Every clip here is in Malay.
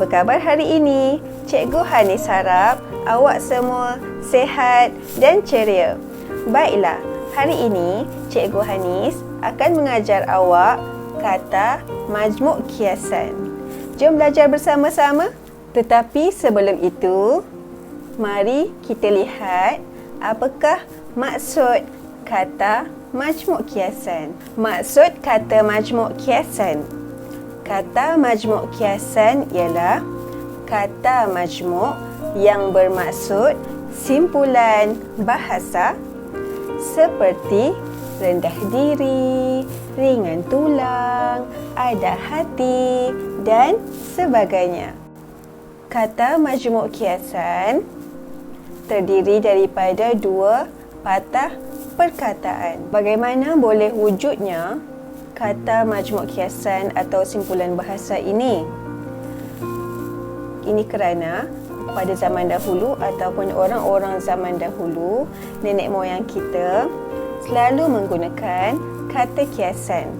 khabar hari ini? Cikgu Hanis harap awak semua sihat dan ceria. Baiklah, hari ini Cikgu Hanis akan mengajar awak kata majmuk kiasan. Jom belajar bersama-sama. Tetapi sebelum itu, mari kita lihat apakah maksud kata majmuk kiasan. Maksud kata majmuk kiasan. Kata majmuk kiasan ialah kata majmuk yang bermaksud simpulan bahasa seperti rendah diri, ringan tulang, ada hati dan sebagainya. Kata majmuk kiasan terdiri daripada dua patah perkataan. Bagaimana boleh wujudnya kata majmuk kiasan atau simpulan bahasa ini? Ini kerana pada zaman dahulu ataupun orang-orang zaman dahulu, nenek moyang kita selalu menggunakan kata kiasan.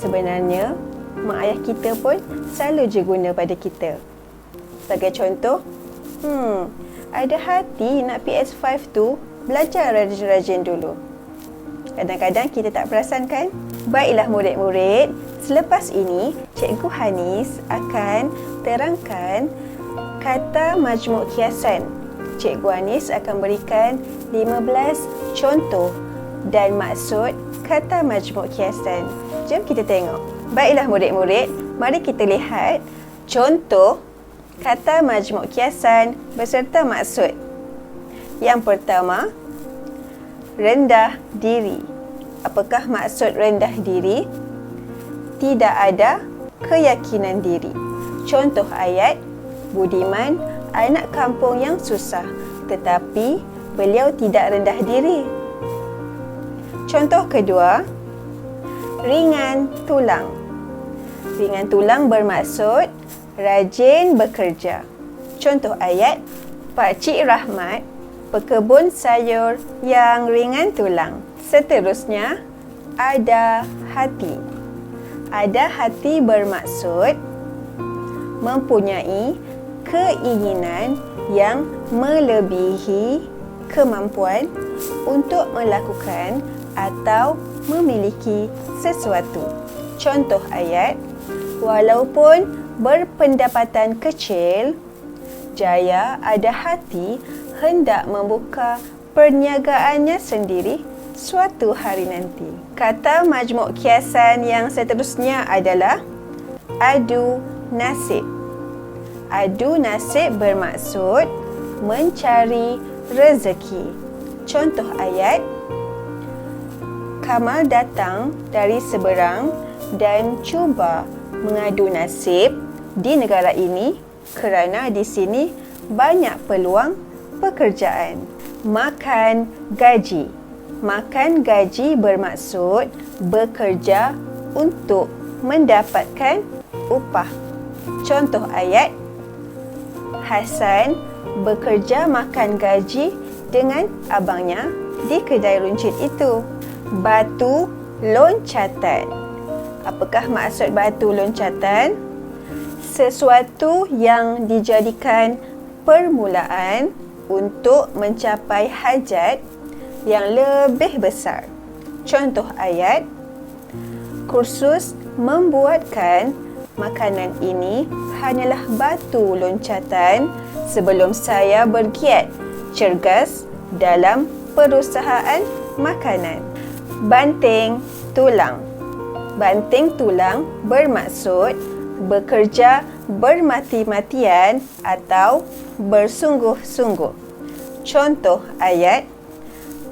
Sebenarnya, mak ayah kita pun selalu je guna pada kita. Sebagai contoh, ada hati nak PS5 tu, belajar rajin-rajin dulu. Kadang-kadang kita tak perasan kan? Baiklah murid-murid, selepas ini Cikgu Hanis akan terangkan kata majmuk kiasan. Cikgu Hanis akan berikan 15 contoh dan maksud kata majmuk kiasan. Jom kita tengok. Baiklah murid-murid, mari kita lihat contoh kata majmuk kiasan beserta maksud. Yang pertama, rendah diri. Apakah maksud rendah diri? Tidak ada keyakinan diri. Contoh ayat, Budiman anak kampung yang susah, tetapi beliau tidak rendah diri. Contoh kedua, ringan tulang. Ringan tulang bermaksud rajin bekerja. Contoh ayat, Pakcik Rahmat pekebun sayur yang ringan tulang. Seterusnya, ada hati. Ada hati bermaksud mempunyai keinginan yang melebihi kemampuan untuk melakukan atau memiliki sesuatu. Contoh ayat, walaupun berpendapatan kecil, Jaya ada hati hendak membuka perniagaannya sendiri suatu hari nanti. Kata majmuk kiasan yang seterusnya adalah adu nasib. Adu nasib bermaksud mencari rezeki. Contoh ayat, Kamal datang dari seberang dan cuba mengadu nasib di negara ini kerana di sini banyak peluang pekerjaan. Makan gaji. Makan gaji bermaksud bekerja untuk mendapatkan upah. Contoh ayat, Hasan bekerja makan gaji dengan abangnya di kedai runcit itu. Batu loncatan. Apakah maksud batu loncatan? Sesuatu yang dijadikan permulaan untuk mencapai hajat yang lebih besar. Contoh ayat, kursus membuatkan makanan ini hanyalah batu loncatan sebelum saya bergiat cergas dalam perusahaan makanan. Banting tulang. Banting tulang bermaksud bekerja bermati-matian atau bersungguh-sungguh. Contoh ayat,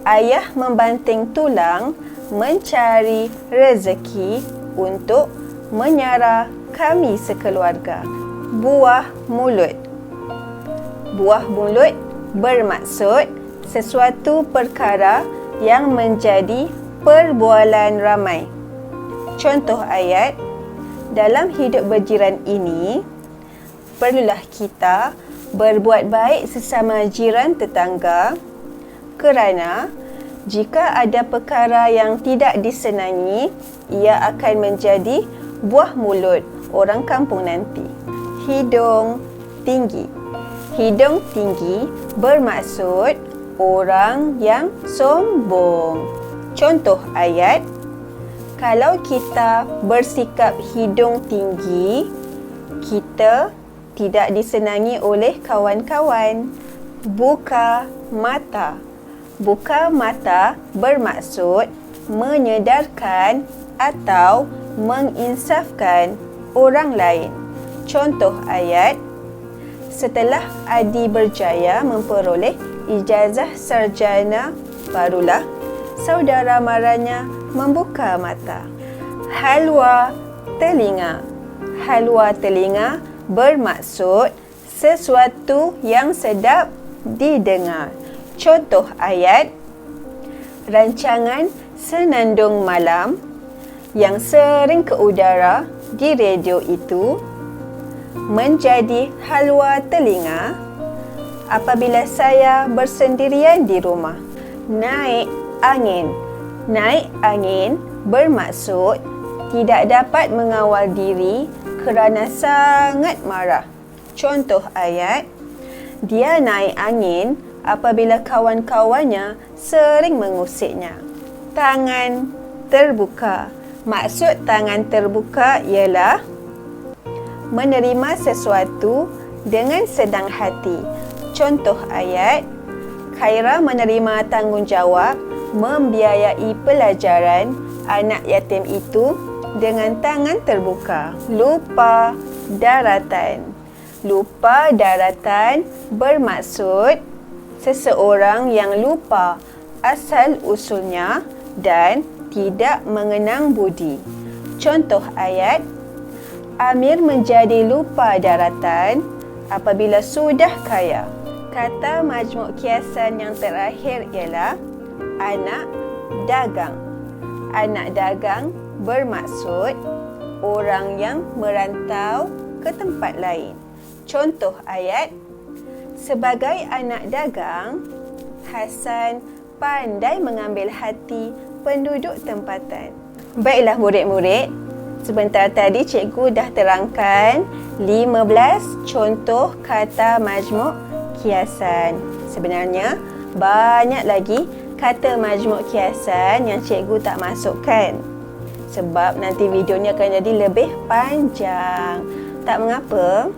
ayah membanting tulang mencari rezeki untuk menyara kami sekeluarga. Buah mulut. Buah mulut bermaksud sesuatu perkara yang menjadi perbualan ramai. Contoh ayat, dalam hidup berjiran ini, perlulah kita berbuat baik sesama jiran tetangga kerana jika ada perkara yang tidak disenangi, ia akan menjadi buah mulut orang kampung nanti. hidung tinggi. Hidung tinggi bermaksud orang yang sombong. Contoh ayat, kalau kita bersikap hidung tinggi, kita tidak disenangi oleh kawan-kawan. Buka mata. Buka mata bermaksud menyedarkan atau menginsafkan orang lain. Contoh ayat, setelah Adi berjaya memperoleh ijazah sarjana, barulah saudara maranya membuka mata. Halwa telinga. Halwa telinga bermaksud sesuatu yang sedap didengar. Contoh ayat, rancangan Senandung Malam yang sering ke udara di radio itu menjadi halwa telinga apabila saya bersendirian di rumah. Naik angin. Naik angin bermaksud tidak dapat mengawal diri kerana sangat marah. Contoh ayat, dia naik angin apabila kawan-kawannya sering mengusiknya. Tangan terbuka. Maksud tangan terbuka ialah menerima sesuatu dengan senang hati. Contoh ayat, Khaira menerima tanggungjawab membiayai pelajaran anak yatim itu dengan tangan terbuka. Lupa daratan. Lupa daratan bermaksud seseorang yang lupa asal usulnya dan tidak mengenang budi. Contoh ayat, Amir menjadi lupa daratan apabila sudah kaya. Kata majmuk kiasan yang terakhir ialah anak dagang. Anak dagang bermaksud orang yang merantau ke tempat lain. Contoh ayat, sebagai anak dagang, Hasan pandai mengambil hati penduduk tempatan. Baiklah murid-murid, sebentar tadi cikgu dah terangkan 15 contoh kata majmuk kiasan. Sebenarnya banyak lagi kata majmuk kiasan yang cikgu tak masukkan sebab nanti video ni akan jadi lebih panjang. Tak mengapa,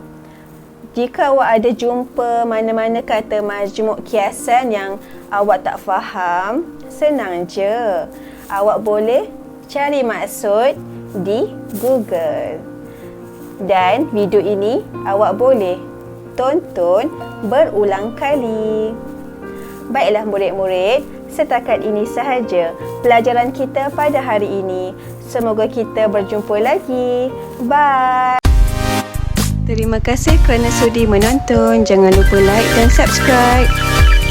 jika awak ada jumpa mana-mana kata majmuk kiasan yang awak tak faham, senang je. Awak boleh cari maksud di Google. Dan video ini awak boleh tonton berulang kali. Baiklah murid-murid, setakat ini sahaja pelajaran kita pada hari ini. Semoga kita berjumpa lagi. Bye. Terima kasih kerana sudi menonton. Jangan lupa like dan subscribe.